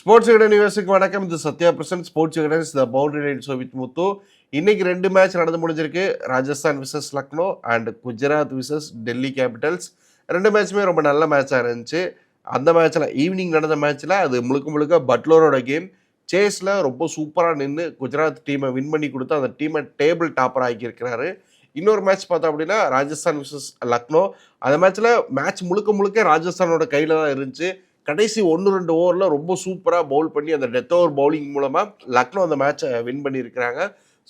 Sports Vikatan நியூஸுக்கு வணக்கம். இது Sathya present sports Vikatan the boundary line show with Muthu. இன்னைக்கு 2 மேட்ச் நடந்து முடிஞ்சிருக்கு. Rajasthan versus Lucknow and Gujarat versus Delhi Capitals. 2 மேட்சுமே ரொம்ப நல்ல மேட்சாக இருந்துச்சு. அந்த மேட்ச்சில் ஈவினிங் நடந்த மேட்ச்சில் அது முழுக்க முழுக்க பட்லரோட கேம். சேஸில் ரொம்ப சூப்பராக நின்று குஜராத் டீமை வின் பண்ணி கொடுத்து அந்த டீமை டேபிள் டாப்பர் ஆக்கியிருக்கிறாரு. இன்னொரு மேட்ச் பார்த்தோம் அப்படின்னா ராஜஸ்தான் விசஸ் லக்னோ. அந்த மேட்ச் முழுக்க முழுக்க ராஜஸ்தானோட கையில் தான் இருந்துச்சு. கடைசி 1-2 ஓவரில் ரொம்ப சூப்பராக பவுல் பண்ணி அந்த டெத் ஓவர் பவுலிங் மூலமாக லக்னோ அந்த மேட்சை வின் பண்ணியிருக்கிறாங்க.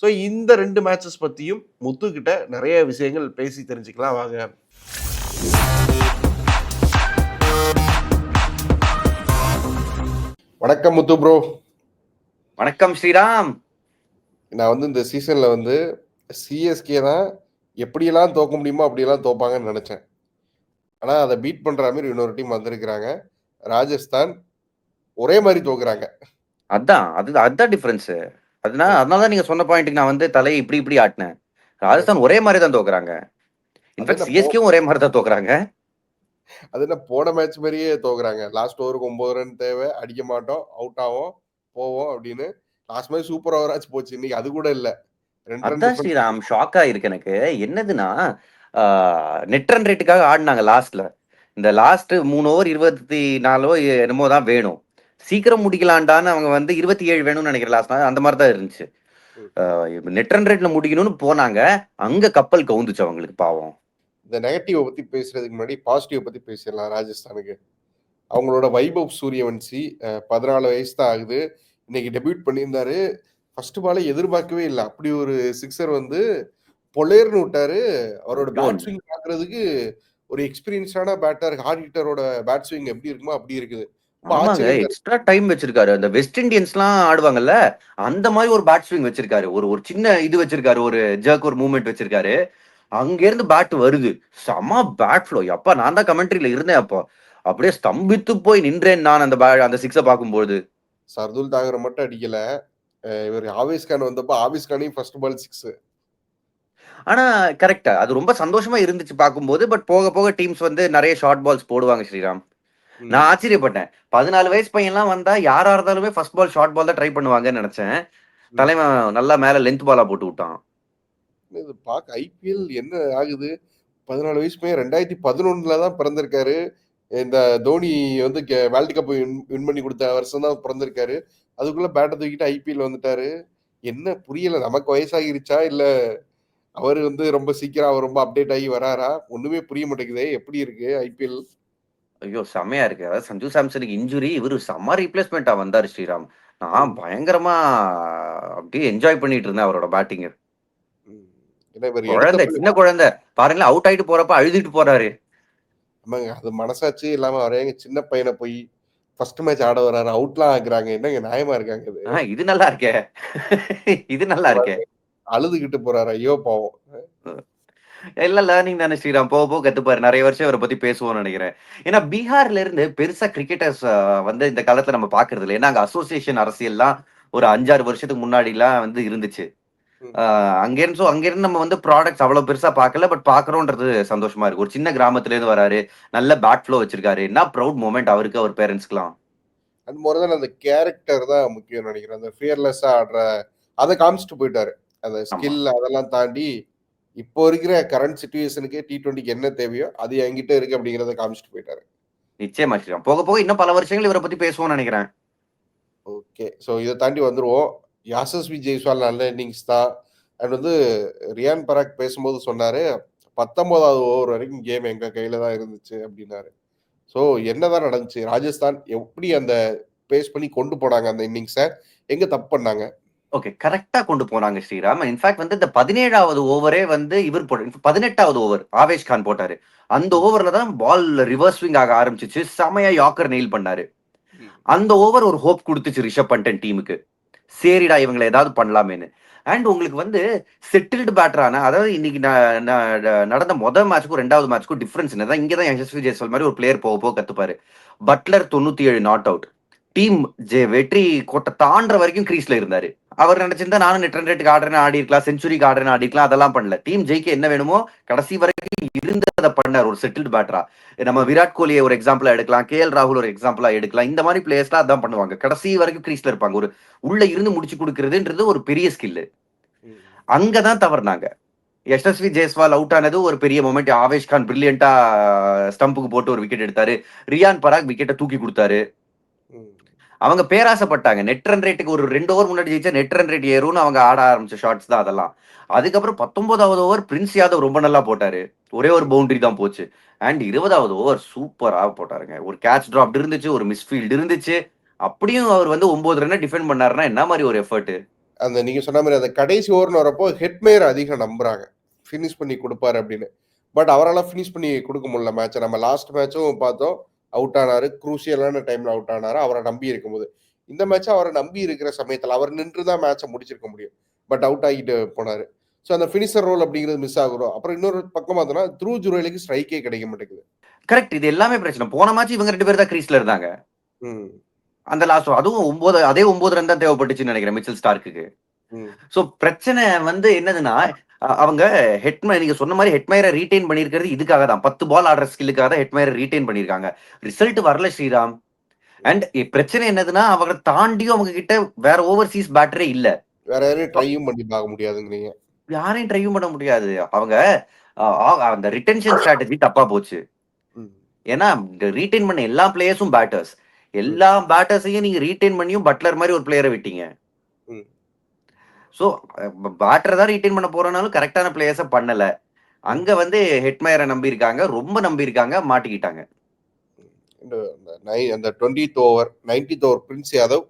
ஸோ இந்த 2 மேட்சஸ் பற்றியும் முத்துக்கிட்ட நிறைய விஷயங்கள் பேசி தெரிஞ்சுக்கலாம் வாங்க. வணக்கம் முத்து ப்ரோ. வணக்கம் ஸ்ரீராம். நான் இந்த சீசனில் சிஎஸ்கே தான் எப்படியெல்லாம் தோக்க முடியுமோ அப்படியெல்லாம் தோப்பாங்கன்னு நினச்சேன். ஆனால் அதை பீட் பண்ணுற மாதிரி இன்னொரு டீம் வந்திருக்கிறாங்க. ராஜஸ்தான் ஒரே மாதிரி தோக்குறாங்க. அதான் டிஃபரன்ஸ். அதனாலதான் நீங்க சொன்ன பாயிண்ட்டுக்கு நான் தலையை இப்படி ஆட்டினேன். ராஜஸ்தான் ஒரே மாதிரி தான் தோக்குறாங்க. இன்ஃபேக்ட் சிஎஸ்கேவும் ஒரே மாதிரி தான் தோக்குறாங்க. அது என்ன போன மேட்ச் மாதிரியே தோக்குறாங்க. லாஸ்ட் ஓவருக்கு 9 ரன் தேவை, அடிக்க மாட்டோம், அவுட் ஆகும், போவோம் அப்படின்னு. லாஸ்ட் மேட்ச் சூப்பர் ஓவராச்சு போச்சு. இன்னைக்கு அது கூட இல்ல. அதான் ஸ்ரீராம் ஷாக்கா இருக்கு எனக்கு. என்னதுன்னா நெட் ரன் ரேட்டுக்காக ஆடினாங்க லாஸ்ட்ல. இந்த லாஸ்ட் 3 ஓவர் 24 என்னமோ தான் வேணும். சீக்கிரம் முடிக்கலாண்டான்னு அவங்க 27 வேணும்னு நினைக்கிறேன் லாஸ்ட். அந்த மாதிரி தான் இருந்துச்சு. நெட் ரன் ரேட்ல முடிக்கணும்னு போனாங்க. அங்க கப்பல் கவுந்துச்சு அவங்களுக்கு பாவம். இந்த நெகட்டிவ் பத்தி பேசுறதுக்கு முன்னாடி பாசிட்டிவ் பத்தி பேசிடலாம். ராஜஸ்தானுக்கு அவங்களோட வைபவ் சூரியவன்சி 14 வயசு தான் ஆகுது. இன்னைக்கு டெபியூட் பண்ணியிருந்தாரு. ஃபர்ஸ்ட் பாலை எதிர்பார்க்கவே இல்லை. அப்படி ஒரு சிக்ஸர் பொலேர்னு விட்டாரு. அவரோட பேட் ஸ்விங் பாக்குறதுக்கு ஒரு எக்ஸ்பீரியன்ஸான பேட்டர், ஹார்ட் ஹிட்டரோட பேட் ஸ்விங் எப்படி இருக்குமோ அப்படி இருக்குது. எக்ஸ்ட்ரா டைம் வச்சிருக்காரு. அந்த வெஸ்ட் இண்டியன்ஸ்லாம் ஆடுவாங்கல்ல, அந்த மாதிரி ஒரு பேட் ஸ்விங் வச்சிருக்காரு. ஒரு சின்ன இது வச்சிருக்காரு, ஒரு ஜர்க், ஒரு மூவ்மெண்ட் வச்சிருக்காரு. அங்க இருந்து பேட் வருது, செம பேட் ஃப்ளோ. அப்பா நான் தான் கமெண்ட்ரியில இருந்தேன். அப்போ அப்படியே ஸ்தம்பித்து போய் நின்றேன் நான் அந்த சிக்ஸை பார்க்கும்போது. சர்துல் தாகர் மட்டும் அடிக்கல, இவர் ஆவேஸ் கான் வந்தப்போ ஆவேஸ் கானையும் ஃபர்ஸ்ட் பால் 6. ஆனா கரெக்டா அது ரொம்ப சந்தோஷமா இருந்துச்சு பார்க்கும்போது. பட் போக போக டீம்ஸ் நிறைய ஷார்ட் பால்ஸ் போடுவாங்க ஸ்ரீராம். நான் ஆச்சரியப்பட்டேன். 14 வயசு பையன்லாம் வந்தா யாரா இருந்தாலுமே ஃபர்ஸ்ட் பால் ஷார்ட் பால் தான் ட்ரை பண்ணுவாங்கன்னு நினைச்சேன். தலைவன் நல்லா மேல லென்த் பாலா போட்டு விட்டான். இது பார்க்க ஐபிஎல் என்ன ஆகுது. 14 வயசு பையன் 2011 தான் பிறந்திருக்காரு. இந்த தோனி வேர்ல்டு கப் வின் பண்ணி கொடுத்த வருஷம் தான் பிறந்திருக்காரு. அதுக்குள்ள பேட்டை தூக்கிட்டு ஐபிஎல் வந்துட்டாரு. என்ன புரியல, நமக்கு வயசாகிருச்சா இல்ல அவர் ரொம்ப சீக்கிரம் அவர் ரொம்ப அப்டேட் ஆகி வராரா? ஒண்ணுமே புரிய மாட்டேங்குதே. எப்படி இருக்கு ஐபிஎல்? ஐயோ செம்மையா இருக்கு. அதாவது சஞ்சு சாம்சனுக்கு இன்ஜுரி, இவரு செம்ம ரீப்ளேஸ்மெண்டா வந்தாரு ஸ்ரீராம். நான் பயங்கரமா அப்படியே என்ஜாய் பண்ணிட்டு இருந்தேன் அவரோட பேட்டிங். குழந்தை, சின்ன குழந்தை பாருங்களேன், அவுட் ஆயிட்டு போறப்ப அழுதுட்டு போறாரு. ஆமாங்க, அது மனசாட்சி இல்லாம வரையங்க. சின்ன பையனை போய் ஃபர்ஸ்ட் மேட்ச் ஆட வராரு, அவுட்லாம் ஆக்குறாங்க. என்னங்க நியாயமா இருக்காங்க? இது நல்லா இருக்கே. இது நல்லா இருக்கே. அழுதுகிட்டு போறாரு, ஐயோ பாவம். எல்லாம் லேர்னிங் தானே ஸ்ரீராம், போக போக கத்துப்பாரு. நிறைய வருஷம் அவரை பத்தி பேசுவோம்னு நினைக்கிறேன். ஏன்னா பீகார்ல இருந்து பெருசா கிரிக்கெட்டர்ஸ் இந்த காலத்துல நம்ம பாக்குறது இல்லை. ஏன்னா அங்க அசோசியேஷன் அரசியல்லாம் ஒரு 5-6 வருஷத்துக்கு முன்னாடி எல்லாம் இருந்துச்சு. அங்கிருந்து நம்ம ப்ராடக்ட்ஸ் அவ்வளவு பெருசா பார்க்கல. பட் பாக்குறோன்றது சந்தோஷமா இருக்கு. ஒரு சின்ன கிராமத்துல இருந்து வராரு, நல்ல பேட் ஃப்ளோ வச்சிருக்காரு. என்ன ப்ரௌட் மூமெண்ட் அவருக்கு, அவர் பேரண்ட்ஸ்க்குலாம். அது மாதிரிதான் அந்த கேரக்டர் தான் முக்கியம் நினைக்கிறேன். அந்த ஃபியர்லெஸ்ஸா ஆடுற அதை காமிச்சிட்டு போயிட்டாரு. அந்த ஸ்கில் அதெல்லாம் தாண்டி இப்போ இருக்கிற கரண்ட் சிச்சுவேஷனுக்கு T20க்கு என்ன தேவையோ அது என்கிட்ட இருக்கு அப்படிங்கறத காமிச்சிட்டு போயிட்டாரு. நிச்சயமா போக போக இன்னும் பல வருஷங்கள் இவரை பத்தி பேசுவோம்னு நினைக்கிறேன். ஓகே, ஸோ இதை தாண்டி வந்துருவோம். யாசஸ்வி ஜெய்ஸ்வால் நல்ல இன்னிங்ஸ் தான். அண்ட் ரியான் பராக் பேசும்போது சொன்னாரு, 19வது ஓவர் வரைக்கும் கேம் எங்க கையில தான் இருந்துச்சு அப்படின்னாரு. ஸோ என்னதான் நடந்துச்சு? ராஜஸ்தான் எப்படி அந்த பேஸ் பண்ணி கொண்டு போனாங்க அந்த இன்னிங்ஸை? எங்க தப்பு பண்ணாங்க? ஓகே, கரெக்டா கொண்டு போனாங்க ஸ்ரீராம். இன்ஃபேக்ட் இந்த 17வது ஓவரே இவர் போட்டு 18வது ஓவர் ஆவேஷ் கான் போட்டாரு. அந்த ஓவர்ல தான் பால் ரிவர்ஸ் ஸ்விங் ஆக ஆரம்பிச்சிச்சு. செமையா யாக்கர் நெயில் பண்ணாரு. அந்த ஓவர் ஒரு ஹோப் கொடுத்துச்சு ரிஷப் பண்டன் டீமுக்கு. சரிடா இவங்களை ஏதாவது பண்ணலாமேன்னு. அண்ட் உங்களுக்கு செட்டில்டு பேட்டரான, அதாவது இன்னைக்கு நடந்த முதல் மேட்ச்க்கும் 2வது மேட்ச்க்கும் டிஃபரன்ஸ் என்னதான், இங்கதான் யசஸ்வி ஜெய்ஸ்வால் மாதிரி ஒரு பிளேயர் போக போக கத்துப்பாரு. பட்லர் 97 நாட் அவுட், டீம் வெற்றி கோட்டை தாண்டுற வரைக்கும் கிரீஸ்ல இருந்தாரு. அவர் நினைச்சிருந்தா நானும் நெட் ரன் ரேட்டுக்கு ஆடுறேன்னு ஆடி இருக்கலாம், செஞ்சுரிக்கு ஆடுறேன்னு ஆடி இருக்கலாம். அதெல்லாம் பண்ணல. டீம் ஜெயிக்க என்ன வேணுமோ கடைசி வரைக்கும் இருந்து அதை பண்ணார் ஒரு செட்டில்டு பேட்டரா. நம்ம விராட் கோலியை ஒரு எக்ஸாம்பிளா எடுக்கலாம், கேஎல் ராகுல் ஒரு எக்ஸாம்பிளா எடுக்கலாம். இந்த மாதிரி பிளேயர்ஸ்லாம் அதான் பண்ணுவாங்க. கடைசி வரைக்கும் கிரீஸ்ல இருப்பாங்க. ஒரு உள்ள இருந்து முடிச்சு கொடுக்கறதுன்றது ஒரு பெரிய ஸ்கில். அங்கதான் தவறுனாங்க. யசஸ்வி ஜெய்ஸ்வால் அவுட் ஆனது ஒரு பெரிய மொமெண்ட். ஆவேஷ் கான் பிரில்லியண்டா ஸ்டம்புக்கு போட்டு ஒரு விக்கெட் எடுத்தாரு. ரியான் பராக் விக்கெட்டை தூக்கி கொடுத்தாரு. அவங்க பேராசைப்பட்டாங்க. நெட் ரன் ரேட்டுக்கு ஒரு 2 ஓவர் முன்னாடி ஜெயிச்சா நெட் ரன் ரேட் ஏறும்னு அவங்க ஆட ஆரம்பிச்ச ஷாட்ஸ் தான் அதெல்லாம். அதுக்கப்புறம் 19வது ஓவர் பிரின்ஸ் யாதவ் ரொம்ப நல்லா போட்டாரு. ஒரே ஒரு பவுண்டரி தான் போச்சு. அண்ட் 20வது ஓவர் சூப்பரா போட்டாருங்க. ஒரு கேட்ச் டிராப் இருந்துச்சு, ஒரு மிஸ்ஃபீல்ட் இருந்துச்சு. அப்படியும் அவர் வந்து 9 ரன்னை டிஃபெண்ட் பண்ணாருன்னா என்ன மாதிரி ஒரு எஃபர்ட். அந்த நீங்க சொன்ன மாதிரி அந்த கடைசி ஓவர்னு வரப்போ ஹெட்மேயர் அதிகம் நம்புறாங்க ஃபினிஷ் பண்ணி கொடுப்பாரு அப்படின்னு. பட் அவரால் ஃபினிஷ் பண்ணி கொடுக்க முடியல மேட்சை. நம்ம லாஸ்ட் மேட்சும் பார்த்தோம், அவுட் ஆனாரு, குரூசியலான டைம்ல அவுட் ஆனாரு அவரை நம்பி இருக்கும்போது. இந்த மேட்ச் அவரை நம்பி இருக்கிற சமயத்தில் அவர் நின்று தான் மேட்சை முடிச்சிருக்க முடியும். பட் அவுட் ஆகிட்டு போனாரு. ஸோ அந்த ஃபினிஷர் ரோல் அப்படிங்கிறது மிஸ் ஆகுறோம். அப்புறம் இன்னொரு பக்கம் பார்த்தோம்னா த்ரூ ஜுரேலுக்கு ஸ்ட்ரைக்கே கிடைக்க மாட்டேங்குது. கரெக்ட். இது எல்லாமே பிரச்சனை. போன மேட்ச் இவங்க 2 பேர் தான் கிரீஸ்ல இருந்தாங்க. அந்த லாஸ்ட் அதுவும் 9 ரன் தான் தேவைப்பட்டுச்சுன்னு நினைக்கிறேன் மிச்சல் ஸ்டார்க்கு. சோ பிரச்சனை வந்து என்னதுன்னா அவங்க ஹெட்மேயர் நீங்க சொன்ன மாதிரி ஹெட்மேயரை ரீடைன் பண்ணிருக்கிறது இதுக்காக தான். 10 பால் ஆடுற ஸ்கில்லுக்காக தான் ஹெட்மேயரை ரீடைன் பண்ணிருக்காங்க. ரிசல்ட் வரல ஸ்ரீராம். அண்ட் பிரச்சனை என்னதுன்னா அவங்க தாண்டியும் அவங்க கிட்ட வேற ஓவர்சீஸ் பேட்டரே இல்ல. வேற யாரையும் ட்ரையும் பண்ணி பார்க்க முடியாதுங்கிறீங்க. யாரையும் ட்ரையும் பண்ண முடியாது. அவங்க அந்த ரிட்டென்ஷன் ஸ்ட்ராட்டஜி தப்பா போச்சு. ஏன்னா ரீடைன் பண்ண எல்லா பிளேயர்ஸும் பேட்டர்ஸ். எல்லா பேட்டர்ஸையும் நீங்க ரீடைன் பண்ணியும் பட்லர் மாதிரி ஒரு பிளேயரை விட்டீங்க. சோ பேட்டரை தான் ரீடைன் பண்ண போறனாலும் கரெக்டான பிளேயர்ஸை பண்ணல. அங்க வந்து ஹெட்மேயரை நம்பி இருக்காங்க, ரொம்ப நம்பி இருக்காங்க, மாட்டிக்கிட்டாங்க. அந்த 20th over 90th over Prince Yadav,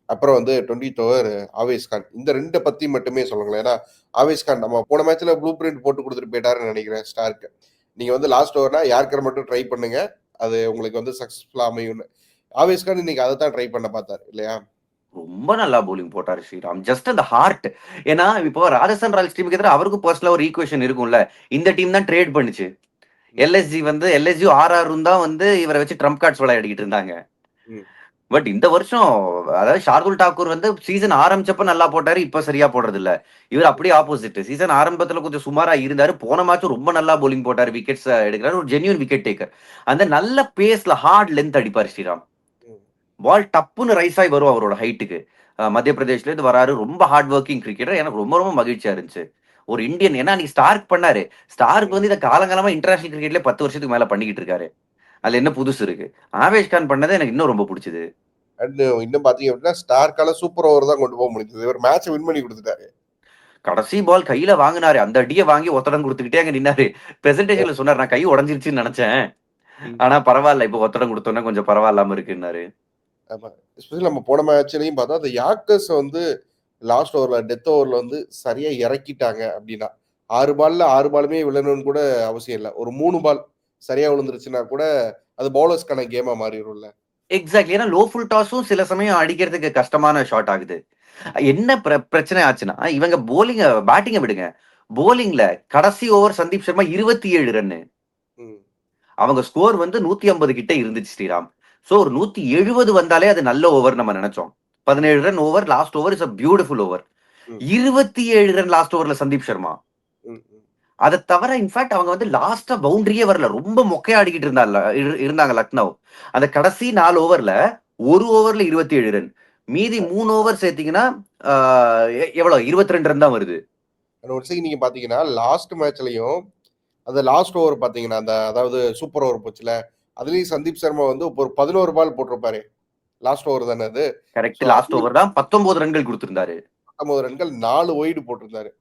அப்புறம் வந்து 20th ஓவர் ஆவேஷ் கான், இந்த 2 பத்தி மட்டுமே சொல்லுங்களேன். ஏன்னா ஆவேஷ் கான் நம்ம போன மேட்ச்ல ப்ளூ பிரிண்ட் போட்டு கொடுத்துட்டு போயிட்டாருன்னு நினைக்கிறேன் ஸ்டார்க்கு. நீங்க வந்து லாஸ்ட் ஓவர்னா யாருக்கர் மட்டும் ட்ரை பண்ணுங்க, அது உங்களுக்கு வந்து சக்சஸ்ஃபுல்லா அமையும்னு. ஆவேஷ் கான் இன்னைக்கு அதை தான் ட்ரை பண்ண பார்த்தாரு இல்லையா? ரொம்ப நல்லா போலிங் போட்டாரு ஸ்ரீராம். ஜஸ்ட் அந்த ஹார்ட். ஏன்னா இப்போ ராஜஸ்தான் ராயல்ஸ் டீமுக்கு எதிராக அவருக்கும் பர்சனலா ஒரு ஈக்குவேஷன் இருக்கும்ல. இந்த டீம் தான் ட்ரேட் பண்ணுச்சு. எல்எஸ்ஜி ஆர்ஆரும் தான் வந்து இவரை வச்சு ட்ரம்ப் கார்ட்ஸ் விளையாடிக்கிட்டு இருந்தாங்க. பட் இந்த வருஷம் அதாவது ஷார்துல் டாக்கூர் வந்து சீசன் ஆரம்பிச்சப்ப நல்லா போட்டாரு, இப்ப சரியா போடுறது இல்ல. இவர் அப்படியே ஆப்போசிட். சீசன் ஆரம்பத்துல கொஞ்சம் சுமாரா இருந்தாரு, போன மேட்சும் ரொம்ப நல்லா போலிங் போட்டாரு, விக்கெட்ஸ் எடுக்கிறாரு, ஒரு ஜென்யூன் விக்கெட் டேக்கர். அந்த நல்ல பேஸ்ல ஹார்ட் லென்த் அடிப்பாரு ஸ்ரீராம். பால் டப்புன்னு ரைஸ் ஆகி வரும் அவரோட ஹைட்டுக்கு. மத்திய பிரதேஷ்ல இருந்து வராரு, ரொம்ப ஹார்ட் ஒர்க்கிங் கிரிக்கெட்டர். எனக்கு ரொம்ப ரொம்ப மகிழ்ச்சியா இருந்துச்சு. ஒரு இந்தியன். ஏன்னா நீ ஸ்டார்க் பண்ணாரு. ஸ்டார்க் வந்து இதை காலங்காலமா இன்டர்நேஷனல் கிரிக்கெட்ல 10 வருஷத்துக்கு மேல பண்ணிக்கிட்டு இருக்காரு. அதுல என்ன புதுசு இருக்கு? ஆவேஷ் கான் பண்ணது எனக்கு இன்னும் ரொம்ப பிடிச்சது. அண்ட் இன்னும் பாத்தீங்க அப்படின்னா ஸ்டார்க்கால சூப்பர் ஓவர் தான் கொண்டு போக முடிஞ்சது. இவர் மேட்ச் வின் பண்ணி கொடுத்துட்டாரு. கடைசி பால் கையில வாங்கினாரு, அந்த அடியை வாங்கி ஒத்தடம் கொடுத்துக்கிட்டே அங்க நின்னாரு. பிரசன்டேஷன்ல சொன்னார், நான் கை உடஞ்சிருச்சுன்னு நினைச்சேன், ஆனா பரவாயில்ல, இப்ப ஒத்தடம் கொடுத்தோன்னா கொஞ்சம் பரவாயில்லாம இருக்குன்னாரு. ஆமா, எஸ்பெஷலி நம்ம போன மேட்ச்லயும் பார்த்தா அந்த யாக்கர்ஸ் வந்து லாஸ்ட் ஓவர்ல டெத் ஓவர்ல வந்து சரியா இறக்கிட்டாங்க. அப்படின்னா 6 பால்ல 6 பாலுமே விழணும்னு கூட அவசியம் இல்லை. ஒரு 3 பால் சரியா விழுந்துருச்சுன்னா கூட அது பவுலர்ஸ்க்கான கேமா மாறிடும்ல. எக்ஸாக்ட்லி. ஏன்னா லோ ஃபுல் டாஸும் சில சமயம் அடிக்கிறதுக்கு கஷ்டமான ஷாட் ஆகுது. என்ன பிரச்சனை ஆச்சுன்னா இவங்க பேட்டிங்க விடுங்க, போலிங்ல கடைசி ஓவர் சந்தீப் சர்மா 27 ரன்னு. அவங்க ஸ்கோர் வந்து 150 கிட்ட இருந்துச்சு ஸ்ரீராம். சோ ஒரு 170 வந்தாலே அது நல்ல ஓவர் நம்ம நினைச்சோம். 17 run over, last over is a beautiful over. 27 run last ஓவர்ல சந்தீப் சர்மா. அதை தவிர இன்ஃபேக்ட் அவங்க வந்து லாஸ்டா பவுண்டரியே வரல, ரொம்ப மொக்கையா ஆடிக்கிட்டு இருந்தாங்க லக்னோ. அந்த கடைசி 4 ஓவர்ல ஒரு ஓவர்ல 27 ரன், மீதி 3 ஓவர் சேர்த்தீங்கன்னா எவ்வளவு 22 ரன் தான் வருது. நீங்க பாத்தீங்கன்னா லாஸ்ட் மேட்ச்லயும் அந்த லாஸ்ட் ஓவர் பாத்தீங்கன்னா அந்த அதாவது சூப்பர் ஓவர் போச்சுல, அதுலயும் சந்தீப் சர்மா வந்து ஒரு 11 பால் போட்டிருப்பாரு. லாஸ்ட் ஓவர் தானே அது? கரெக்ட், லாஸ்ட் ஓவர் தான் 19 ரன்கள் கொடுத்திருந்தாரு. 19 ரன்கள் 4 ஒய்டு போட்டிருந்தாரு.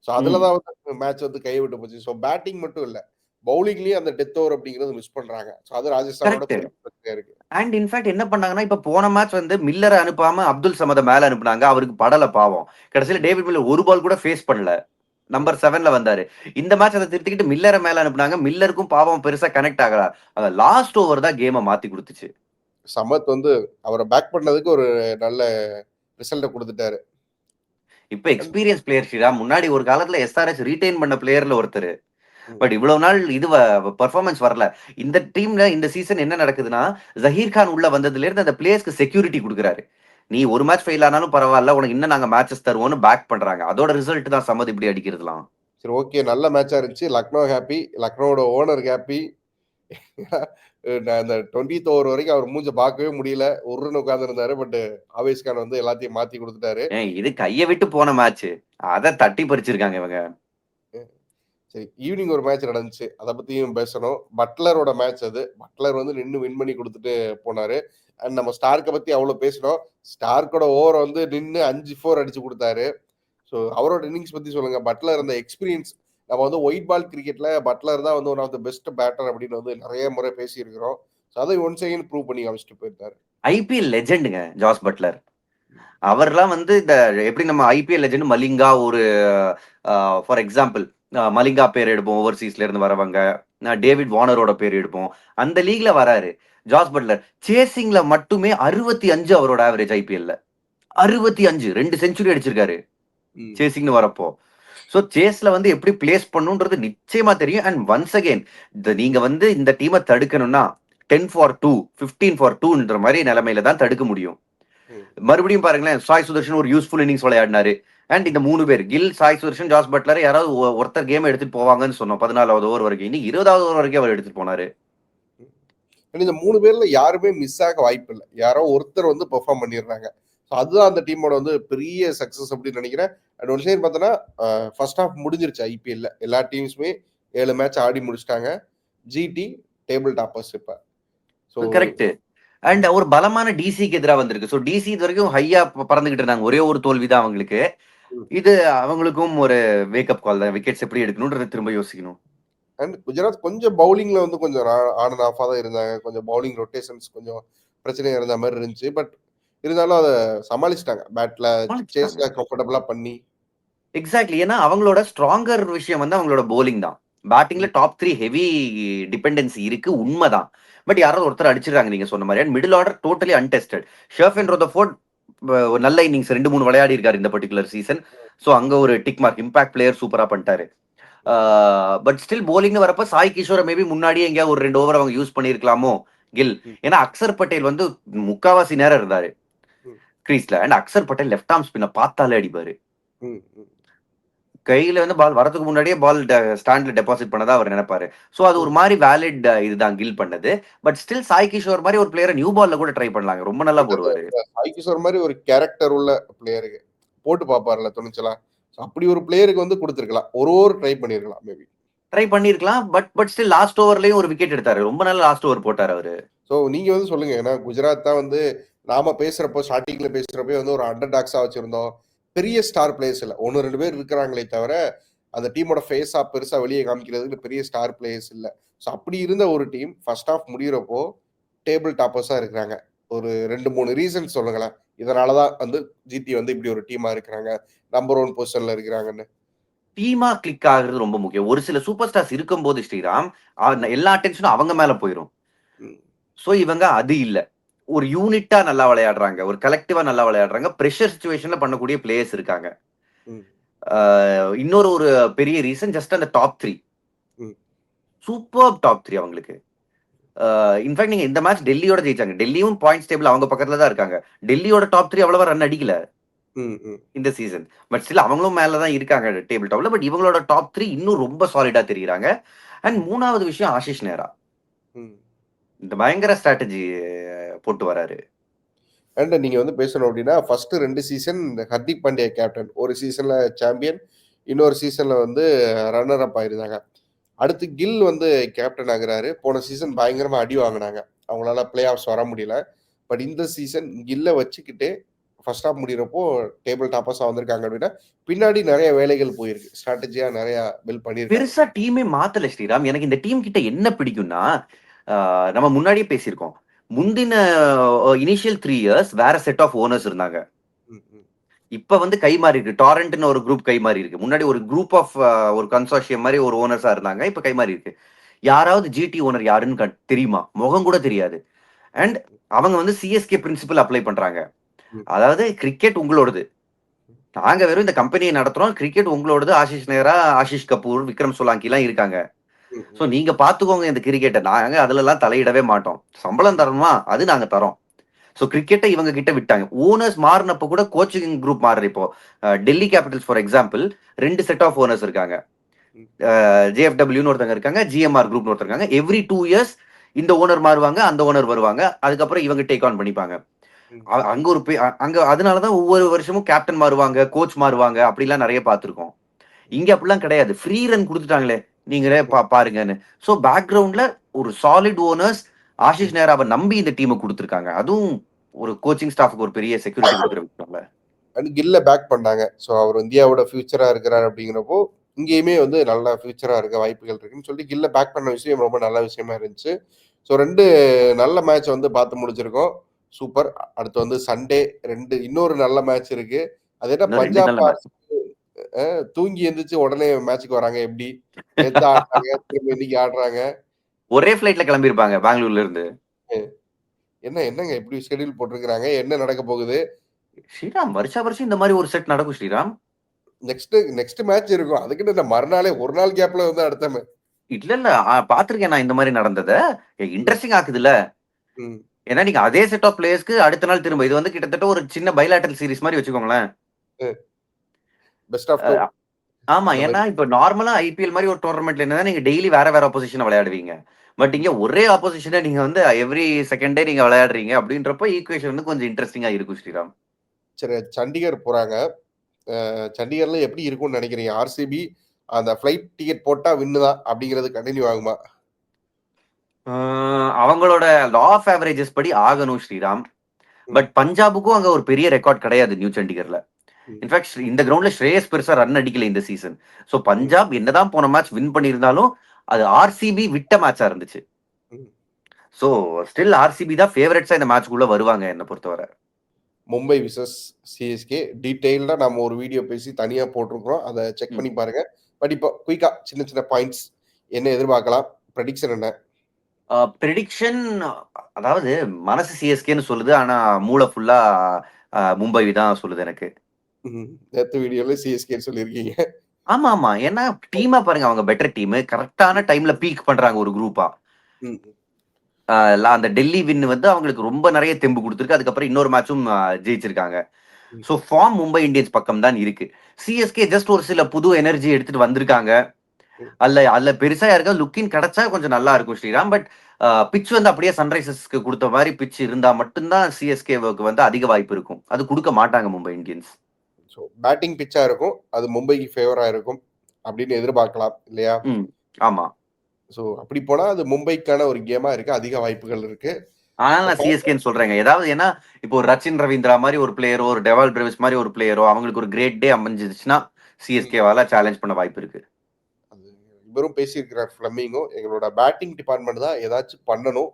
ஸோ அதுலதான் வந்து மேட்ச் வந்து கையை விட்டு போச்சு. ஸோ பேட்டிங் மட்டும் இல்ல, பவுலிங்லயும் அந்த டெத் ஓவர் அப்படிங்கிறது மிஸ் பண்றாங்க. ஸோ அது ராஜஸ்தானோட பிரச்சனையா இருக்கு. அண்ட் இன்ஃபேக்ட் என்ன பண்ணாங்கன்னா இப்ப போன மேட்ச் வந்து மில்லரை அனுப்பாம அப்துல் சமத மேல அனுப்புனாங்க. அவருக்கு படல பாவம். கடைசியில டேவிட் மில்லர் ஒரு பால் கூட ஃபேஸ் பண்ணல, நம்பர் 7ல வந்தாரு. இந்த மேட்ச் அதை திருத்திக்கிட்டு மில்லரை மேல அனுப்புனாங்க. மில்லருக்கும் பாவம் பெருசா கனெக்ட் ஆகல. அந்த லாஸ்ட் ஓவர் தான் கேமை மாத்தி கொடுத்துச்சு. சமத் வந்து அவரை பேக் பண்ணதுக்கு ஒரு நல்ல ரிசல்ட்டை கொடுத்துட்டாரு. இப்ப எக்ஸ்பீரியன்ஸ் பிளேயர் ஸ்ரீராம். முன்னாடி ஒரு காலத்துல எஸ்ஆர்எஸ் ரீடைன் பண்ண பிளேயர்ல ஒருத்தர். ம். பட் இவ்வளவு நாள் இது பெர்ஃபார்மன்ஸ் வரல. இந்த டீம்ல இந்த சீசன் என்ன நடக்குதுன்னா, ஜஹீர் கான் உள்ள வந்ததுல இருந்து அந்த பிளேயர்ஸ்க்கு செக்யூரிட்டி குடுக்குறாரு. நீ ஒரு மேட்ச் ஃபெயில் ஆனாலும் பரவால்ல. உனக்கு இன்னும் நாங்க மேட்சஸ் தருவோம்னு பேக் பண்றாங்க. அதோட ரிசல்ட் தான் சம்மத் இப்படி அடிக்கிறதுலாம். சரி, ஓகே. நல்ல மேட்சா இருந்துச்சு. லக்னோ ஹேப்பி. லக்னோவோட ஓனர் ஹேப்பி. நான் அந்த 20த் ஓவர் வரைக்கும் அவர் மூஞ்ச பார்க்கவே முடியல. உர்ருன்னு உட்கார்ந்திருந்தாரு. பட் ஆவேஸ் கான் வந்து எல்லாத்தையும் மாத்தி குடுத்துட்டாரு. இது கைய விட்டு போன மேட்ச். அத தட்டி பறிச்சிருக்காங்க இவங்க. சரி, ஈவினிங் ஒரு மேட்ச் நடந்துச்சு. அத பத்தியும் பேசணும். பட்லரோட மேட்ச் அது. பட்லர் வந்து நின்னு வின் பண்ணி குடுத்துட்டு போனாரு. அண்ட் நம்ம ஸ்டார்க்க பத்தி அவ்ளோ பேசினோம். ஸ்டார்க்கோட ஓவர் வந்து நின்னு 5 4 அடிச்சு குடுத்தாரு. ஸோ அவரோட இன்னிங்ஸ் பத்தி சொல்லுங்க. பட்லர் அந்த எக்ஸ்பீரியன்ஸ், நம்ம வந்து ஒயிட் பால் கிரிக்கெட்ல பட்லர் தான் வந்து one of the best batter அப்படின்னு வந்து நெறைய முறை பேசியிருக்கிறோம். ஸோ அதை ஒன்ஸ் அகைன் ப்ரூவ் பண்ணி காமிச்சுட்டு போயிருக்காரு. ஐபிஎல் லெஜெண்டுங்க ஜாஸ் பட்லர். அவர்லாம் வந்து இந்த எப்படி நம்ம ஐபிஎல் லெஜெண்ட் மலிங்கா ஒரு ஃபார் எக்ஸாம்பிள் மலிங்கா பேர் எடுப்போம் ஓவர்சீஸ்ல இருந்து வரவங்க. டேவிட் வார்னரோட பேர் எடுப்போம். அந்த லீக்ல வராரு. ஜாஸ் பட்லர் சேசிங்ல மட்டுமே 65 அவரோட ஆவரேஜ் ஐபிஎல்ல. 65 2 செஞ்சுரி அடிச்சிருக்காரு ம். சேசிங்னு வரப்போ. ஸோ சேஸ்ல வந்து எப்படி பிளேஸ் பண்ணுன்றது நிச்சயமா தெரியும். அண்ட் ஒன்ஸ் அகெயின் நீங்க வந்து இந்த டீமை தடுக்கணும்னா 10 ஃபார் 2 15 ஃபார் 2ன்ற மாதிரி நிலைமையில தான் தடுக்க முடியும். ம். மறுபடியும் பாருங்களேன், சாய் சுதர்ஷன் ஒரு யூஸ்ஃபுல் இன்னிங்ஸ் விளையாடினாரு. அண்ட் இந்த 3 பேர் கில், சாய் சுதர்ஷன், ஜாஸ் பட்லர் யாராவது ஒருத்தர் கேம் எடுத்துட்டு போவாங்கன்னு சொன்னோம் 14வது ஓவர் வரைக்கும். இன்னைக்கு 20வது ஓவர் வரைக்கும் அவர் எடுத்துட்டு போனாரு. இந்த 3 பேர்ல யாருமே மிஸ் ஆக வாய்ப்பில்ல. யாரோ ஒருத்தர் வந்து பெர்ஃபார்ம் பண்ணிடுறாங்க. ஸோ அதுதான் அந்த டீமோட வந்து பெரிய சக்சஸ் அப்படின்னு நினைக்கிறேன். அண்ட் ஒரு சைடு பார்த்தோன்னா, ஃபர்ஸ்ட் ஹாஃப் முடிஞ்சிருச்சு ஐபிஎல்ல. எல்லா டீம்ஸுமே 7 மேட்ச் ஆடி முடிச்சுட்டாங்க. ஜிடி டேபிள் டாப்பர்ஸ் இப்ப. So correct. அண்ட் ஒரு பலமான டிசிக்கு எதிராக வந்திருக்கு. ஸோ டிசி இது வரைக்கும் ஹையா பறந்துகிட்டு இருந்தாங்க. ஒரே ஒரு தோல்வி தான் அவங்களுக்கு. இது அவங்களுக்கும் ஒரு வேக்கப் கால் தான். விக்கெட்ஸ் எப்படி எடுக்கணும்ன்றத திரும்ப யோசிக்கணும். அண்ட் குஜராத் கொஞ்சம் பவுலிங்ல வந்து கொஞ்சம் ஆன் அண்ட் ஆஃபா தான் இருந்தாங்க. கொஞ்சம் பவுலிங் ரொட்டேஷன்ஸ் கொஞ்சம் பிரச்சனையா இருந்த மாதிரி இருந்துச்சு. பட் இருந்தாலும் அதை சமாளிச்சிட்டாங்க. பேட்ல சேஸ்ல கம்ஃபர்டபுளா பண்ணி. எக்ஸாக்ட்லி. ஏன்னா அவங்களோட ஸ்ட்ராங்கர் விஷயம் வந்து அவங்களோட bowling தான். பேட்டிங்ல டாப் 3 ஹெவி டிபெண்டன்சி இருக்கு, உண்மைதான். பட் யாராவது ஒருத்தர் அடிச்சிருக்காங்க நீங்க சொன்ன மாதிரி. And middle order totally untested. Sherfane Rutherford ஒரு நல்ல இன்னிங்ஸ் 2 3 விளையாடி இருக்காரு இந்த பர்டிகுலர் சீசன். ஸோ அங்க ஒரு டிக் மார்க். இம்பாக்ட் பிளேயர் சூப்பரா பண்ணிட்டாரு. பட் ஸ்டில் போலிங்னு வரப்ப சாய் கிஷோரை மேபி முன்னாடியே எங்கேயாவது ஒரு 2 ஓவர் அவங்க யூஸ் பண்ணியிருக்கலாமோ கில். ஏன்னா அக்சர் பட்டேல் வந்து முக்காவாசி நேரம் இருந்தாரு கிரீஸ்ல. And Axar Patel left arm ஸ்பின்ன பார்த்தாலே அடிப்பாரு. கையில வந்து பால் வரதுக்கு முன்னாடியே பால் ஸ்டாண்ட்ல டெபாசிட் பண்ணதா அவர் நினைப்பாரு. சோ அது ஒரு மாதிரி வேலிட் இதுதான் கில் பண்ணது. பட் ஸ்டில் சாய் கிஷோர் மாதிரி ஒரு பிளேயரை நியூ பால்ல கூட ட்ரை பண்ணலாங்க. ரொம்ப நல்லா போடுவாரு. சாய் கிஷோர் மாதிரி ஒரு கேரக்டர் உள்ள பிளேயருக்கு போட்டு பாப்பாருல துணிச்சலா. அப்படி ஒரு பிளேயருக்கு வந்து கொடுத்துருக்கலாம். ஒரு ட்ரை பண்ணிருக்கலாம் மேபி. ட்ரை பண்ணிருக்கலாம். பட் ஸ்டில் லாஸ்ட் ஓவர்லயும் ஒரு விக்கெட் எடுத்தாரு. ரொம்ப நல்ல லாஸ்ட் ஓவர் போட்டாரு அவரு. சோ நீங்க வந்து சொல்லுங்க. ஏன்னா குஜராத் தான் வந்து நாம பேசுறப்போ ஸ்டார்டிங்ல பேசுறப்போ வந்து ஒரு அண்டர் டாக்ஸா வச்சிருந்தோம். பெரிய ஸ்டார் பிளேயர்ஸ் இல்ல. 1 2 பேர் இருக்கிறாங்களே தவிர அந்த டீமோட ஃபேஸா பெருசா வெளியே காமிக்கிறதுக்கு பெரிய ஸ்டார் பிளேயர்ஸ் இல்ல. ஸோ அப்படி இருந்த ஒரு டீம் ஃபர்ஸ்ட் ஹாஃப் முடிகிறப்போ டேபிள் டாப்பர்ஸா இருக்கிறாங்க. ஒரு 2 3 ரீசன் சொல்லுங்களேன். இதனாலதான் வந்து ஜிடி வந்து இப்படி ஒரு டீமா இருக்கிறாங்க. நம்பர் 1 பொசிஷன்ல இருக்கிறாங்கன்னு. டீமா கிளிக் ஆகுறது ரொம்ப முக்கியம். ஒரு சில சூப்பர் ஸ்டார்ஸ் இருக்கும்போது ஸ்ரீராம் எல்லா அட்டென்ஷனும் அவங்க மேல போயிடும். சோ இவங்க அது இல்ல. ஒரு யூனிட்டா நல்லா விளையாடுறாங்க. ஒரு கலெக்டிவா நல்லா விளையாடுறாங்க. பிரஷர் சிச்சுவேஷன்ல பண்ணக்கூடிய பிளேயர்ஸ் இருக்காங்க. இன்னொரு ஒரு பெரிய ரீசன் ஜஸ்ட் அந்த டாப் 3. சூப்பர் டாப் 3 அவங்களுக்கு. இன்ஃபேக்ட் நீங்க இந்த மேட்ச் டெல்லியோட ஜெயிச்சாங்க. டெல்லியும் பாயிண்ட்ஸ் டேபிள் அவங்க பக்கத்துல தான் இருக்காங்க. டெல்லியோட டாப் 3 அவ்வளவா ரன் அடிக்கல இந்த சீசன். பட் ஸ்டில் அவங்களும் மேல தான் இருக்காங்க டேபிள் டாப்ல. பட் இவங்களோட டாப் 3 இன்னும் ரொம்ப சாலிடா தெரியுறாங்க. அண்ட் 3வது விஷயம் ஆஷிஷ் நேரா. இந்த பயங்கர ஸ்ட்ராட்டஜி போட்டு வராரு. அண்ட் நீங்க வந்து பேசணும் அப்படின்னா first 2 season Hardik Pandya captain. ஒரு சீசன்ல சாம்பியன், இன்னொரு சீசன்ல வந்து ரன்னர் அப் ஆயிருந்தாங்க. அடுத்து கில் வந்து கேப்டன் ஆகுறாரு. போன சீசன் பயங்கரமா அடி வாங்கினாங்க. அவங்களால பிளே ஆஃப்ஸ் வர முடியல. பட் இந்த சீசன் கில்ல வச்சுக்கிட்டு ஃபர்ஸ்ட் ஹாஃப் முடிகிறப்போ டேபிள் டாப்பர்ஸா வந்திருக்காங்க அப்படின்னா பின்னாடி நிறைய வேலைகள் போயிருக்கு. ஸ்ட்ராட்டஜியா நிறைய பில்ட் பண்ணிருக்காங்க. பெருசா டீமே மாத்தல ஸ்ரீராம். எனக்கு இந்த டீம் கிட்ட என்ன பிடிக்கும்னா, நம்ம முன்னாடியே பேசியிருக்கோம். முந்தின இனிஷியல் 3 இயர்ஸ் வேற செட் ஆஃப் ஓனர்ஸ் இருந்தாங்க. இப்ப வந்து கை மாறி இருக்கு. டாரண்ட்னு ஒரு குரூப் கை மாறி இருக்கு. முன்னாடி ஒரு குரூப் ஆஃப் ஒரு கன்சோர்ஷியம் மாதிரி ஒரு ஓனர்ஸா இருந்தாங்க. இப்ப கை மாறி இருக்கு. யாராவது ஜிடி ஓனர் யாருன்னு தெரியுமா? முகம் கூட தெரியாது. அண்ட் அவங்க வந்து சிஎஸ்கே பிரின்சிபல் அப்ளை பண்றாங்க. அதாவது கிரிக்கெட் உங்களோடது. நாங்க வெறும் இந்த கம்பெனியை நடத்துறோம். கிரிக்கெட் உங்களோடது. ஆஷிஷ் நேரா, ஆஷிஷ் கபூர், விக்ரம் சோலாங்கிலாம் இருக்காங்க. ம், ஸோ ம், நீங்க பார்த்துக்கோங்க இந்த கிரிக்கெட்ட. நாங்க அதுலலாம் தலையிடவே மாட்டோம். சம்பளம் ம், தரணுமா? அது நாங்க தர்றோம். ஸோ கிரிக்கெட்ட இவங்க கிட்ட விட்டாங்க. ஓனர்ஸ் மாறுனப்ப கூட கோச்சிங் குரூப் மாறுது இப்போ. Delhi Capitals for example 2 set of owners இருக்காங்க. ம், ஜேஎஃப்டபிள்யூன்னு ஒருத்தங்க இருக்காங்க. ஜிஎம்ஆர் குரூப்னு ஒருத்தர் இருக்காங்க. எவ்ரி 2 இயர்ஸ் இந்த ஓனர் மாறுவாங்க. அந்த ஓனர் வருவாங்க. அதுக்கப்புறம் இவங்க டேக் ஆன் பண்ணிப்பாங்க. ம். அங்க ஒரு அங்க அதனால தான் ஒவ்வொரு வருஷமும் கேப்டன் மாறுவாங்க, கோச் மாறுவாங்க. அப்படிலாம் நெறைய பார்த்துருக்கோம். இங்க அப்படிலாம் கிடையாது. ஃப்ரீ ரன் குடுத்துட்டாங்களே! நீங்களே பாருங்கன்னு. ஸோ பேக்கிரவுண்ட்ல ஒரு சாலிட் ஓனர்ஸ் ஆஷிஷ் நேராவ நம்பி இந்த டீம குடுத்துருக்காங்க. அதுவும் ஒரு கோச்சிங் ஸ்டாஃப்க்கு ஒரு பெரிய செக்யூரிட்டி குடுக்குற விஷயம்ல. அண்ட் கில்ல பேக் பண்ணாங்க. ஸோ அவர் இந்தியாவோட ஃபியூச்சரா இருக்கிறார் அப்படிங்கிறப்போ, இங்கேயுமே வந்து நல்ல ஃபியூச்சரா இருக்க வாய்ப்புகள் இருக்குன்னு சொல்லி கில்ல பேக் பண்ண விஷயம் ரொம்ப நல்ல விஷயமா இருந்துச்சு. ஸோ 2 நல்ல மேட்ச் வந்து பார்த்து முடிச்சிருக்கோம். சூப்பர். அடுத்து வந்து சண்டே இன்னொரு நல்ல மேட்ச் இருக்கு. அது என்ன இன்னும் 2 பஞ்சாப் நல்ல மேட்ச். அ தூங்கி எந்திரிச்சு உடனே மேட்ச்க்கு வராங்க எப்படி? நேத்து ஆடுனாங்க, திரும்ப இன்னைக்கு ஆடுறாங்க. ஒரே ஃப்ளைட்ல கிளம்பியிருப்பாங்க பெங்களூர்ல இருந்து. என்னங்க இப்படி ஷெட்யூல் போட்டிருக்கிறாங்க? என்ன நடக்க போகுது? ஸ்ரீராம் வருஷா வருஷம் இந்த மாரி ஒரு செட் நடக்கும் ஸ்ரீராம். நெக்ஸ்ட் மேட்ச் இருக்கும். அதுக்குன்னு இந்த மறுநாளே ஒரு நாள் கேப்ல வந்து அடுத்த இல்ல, இல்ல. பார்த்துருக்கேன் நான் இந்த மாரி நடந்தத. ம், இன்ட்ரஸ்டிங் ஆக்குதுல்ல. ம். ஏன்னா நீங்க அதே செட் ஆஃப் பிளேயர்ஸ்க்கு அடுத்த நாள் திரும்ப இது வந்து கிட்டத்தட்ட ஒரு சின்ன பைலேட்டரல் சீரிஸ் மாரி வச்சுக்கோங்களேன். பெஸ்ட் ஆஃப் 2 ஆமா. அந்த ஏன்னா மாரி. இப்ப நார்மலா ஐபிஎல் மாரி ஒரு டோர்னமெண்ட்ல என்னன்னா நீங்க டெய்லி வேற வேற ஆப்போசிஷன விளையாடுவீங்க. பட் ம். இங்க ஒரே ஆப்போசிஷன நீங்க வந்து எவ்ரி செகண்ட் டே நீங்க விளையாடுறீங்க அப்படின்றப்போ ஈக்குவேஷன் வந்து கொஞ்சம் இன்ட்ரஸ்டிங்கா இருக்கும் ஸ்ரீராம். சரி சண்டிகர் போறாங்க. சண்டிகர்ல எப்படி இருக்கும்னு நினைக்கிறீங்க? ஆர்சிபி அந்த ஃப்ளைட் டிக்கெட் போட்டா வின்னு தான் அப்படிங்கிறது கன்டின்யூ ஆகுமா? ஆ அவங்களோட லா ஆஃப் அவரேஜஸ் படி ஆகணும் ஸ்ரீராம். ம், பட் பஞ்சாபுக்கும் அங்க ஒரு பெரிய ரெக்கார்ட் கிடையாது நியூ சண்டிகர்ல. ம், இன்ஃபாக்ட் இந்த கிரவுண்ட்ல ஸ்ரேயஸ் பெருசா ரன் அடிக்கல இந்த சீசன். சோ ம், பஞ்சாப் என்னதான் போன மேட்ச் வின் பண்ணியிருந்தாலும் அது ஆர்சிபி விட்ட மேட்சா இருந்துச்சு. ம். சோ ஸ்டில் ஆர்சிபி தான் ஃபேவரட்ஸா இந்த மேட்ச்க்குள்ள வருவாங்க என்ன பொறுத்தவரை. மும்பை விசஸ் சிஎஸ்கே டீட்டெயில்டா நம்ம ஒரு வீடியோ பேசி தனியா போட்டிருக்கிறோம். அத செக் ம். பண்ணி பாருங்க. பட் இப்போ குயிக்கா சின்ன சின்ன பாயிண்ட்ஸ் என்ன எதிர்பார்க்கலாம்? பிரடிக்ஷன் என்ன? பிரெடிக்ஷன் அதாவது மனசு சிஎஸ்கேன்னு சொல்லுது. ஆனா மூளை ஃபுல்லா மும்பை தான் சொல்லுது எனக்கு. ம். நேத்து வீடியோல சிஎஸ்கேன்னு சொல்லியிருக்கீங்க. ஆமா, ஆமா. ஏன்னா டீமா பாருங்க அவங்க பெட்டர் டீமு. கரெக்ட்டான டைம்ல பீக் பண்றாங்க ஒரு குரூப்பா. ம், அந்த டெல்லி வின் வந்து அவங்களுக்கு ரொம்ப நெறைய தெம்பு குடுத்திருக்கு. அதுக்கப்புறம் இன்னொரு மேட்சும் ஜெயிச்சிருக்காங்க. ம், ஸோ ஃபார்ம் மும்பை இந்தியன்ஸ் பக்கம் தான் இருக்கு. சிஎஸ்கே ஜஸ்ட் ஒரு சில புது எனர்ஜி எடுத்துட்டு வந்திருக்காங்க. ம். அதுல அதுல பெருசா யாருக்காவது லுக்கின் கிடைச்சா கொஞ்சம் நல்லா இருக்கும் ஸ்ரீராம். பட் பிட்ச் வந்து அப்படியே சன்ரைசர்ஸ்க்கு குடுத்த மாரி பிட்ச் இருந்தா மட்டும் தான் சிஎஸ்கேவுக்கு வந்து அதிக வாய்ப்பு இருக்கும். அது குடுக்க மாட்டாங்க மும்பை இந்தியன்ஸ். ஸோ பேட்டிங் பிட்ச்சா இருக்கும். அது மும்பைக்கு ஃபேவரா இருக்கும். அப்படின்னு எதிர்பார்க்கலாம் இல்லையா? ம். ஆமா. ஸோ அப்படி போனா அது மும்பைக்கான ஒரு கேமா இருக்கு. அதிக வாய்ப்புகள் இருக்கு. அதனால ஸோ நான் சிஎஸ்கேன்னு சொல்றேங்க. ஏதாவது ஏன்னா, இப்போ ஒரு ரச்சின் ரவீந்திரா மாரி ஒரு பிளேயரோ, ஒரு டெவால் பிரெவிஸ் மாரி ஒரு பிளேயரோ, அவங்களுக்கு ஒரு கிரேட் டே அமைஞ்சிருச்சுன்னா, ம். சிஎஸ்கேவால சேலஞ்ச் பண்ண வாய்ப்பு இருக்கு. அது இவரும் பேசியிருக்கிறார் ஃப்ளெமிங்கும். எங்களோட பேட்டிங் டிபார்ட்மெண்ட் தான் ஏதாச்சும் பண்ணணும்.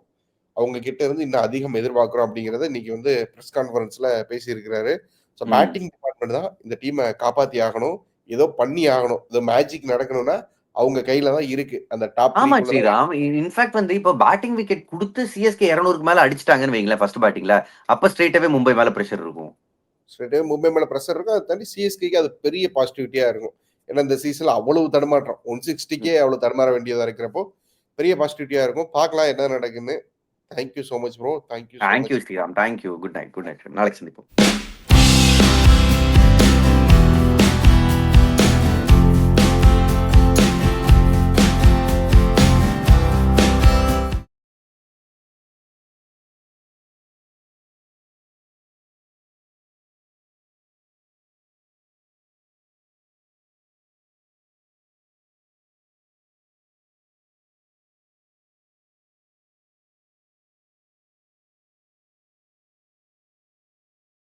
அவங்க கிட்ட இருந்து இன்னும் அதிகம் எதிர்பார்க்கிறோம் அப்படிங்கிறத இன்னைக்கு வந்து பிரஸ் கான்ஃபரன்ஸ்ல பேசியிருக்கிறாரு. ஸோ ம். பேட்டிங் டிபார்ட்மெண்ட் தான் இந்த டீம காப்பாத்தி ஆகணும். ஏதோ பண்ணி ஆகணும். இது மேஜிக் நடக்கணும்னா அவங்க கையில தான் இருக்கு. அந்த டாப் 3 ஆமா குள்ள தான் ஸ்ரீராம். இன்ஃபாக்ட் வந்து இப்போ பேட்டிங் விக்கெட் குடுத்து சிஎஸ்கே 200க்கு மேல அடிச்சுட்டாங்கன்னு வைங்களேன், ஃபர்ஸ்ட் பேட்டிங்ல. அப்ப ஸ்ட்ரெய்ட்டாவே மும்பை மேல பிரஷர் இருக்கும். ஸ்ட்ரெயிட்டாவே மும்பை மேல பிரஷர் இருக்கும். அத தாண்டி சிஎஸ்கேக்கு அது பெரிய பாசிட்டிவிட்டியா இருக்கும். ஏன்னா இந்த சீசன்ல அவ்வளவு தடுமாற்றம். ம். 160க்கே அவ்வளவு தடுமாற வேண்டியதா இருக்கிறப்போ, பெரிய பாசிட்டிவிட்டியா இருக்கும். பார்க்கலாம் என்ன நடக்குன்னு. Thank you so much bro. Thank you so thank you much. Sriram. Thank you. Good night. Good night. நாளைக்கு சந்திப்போம்.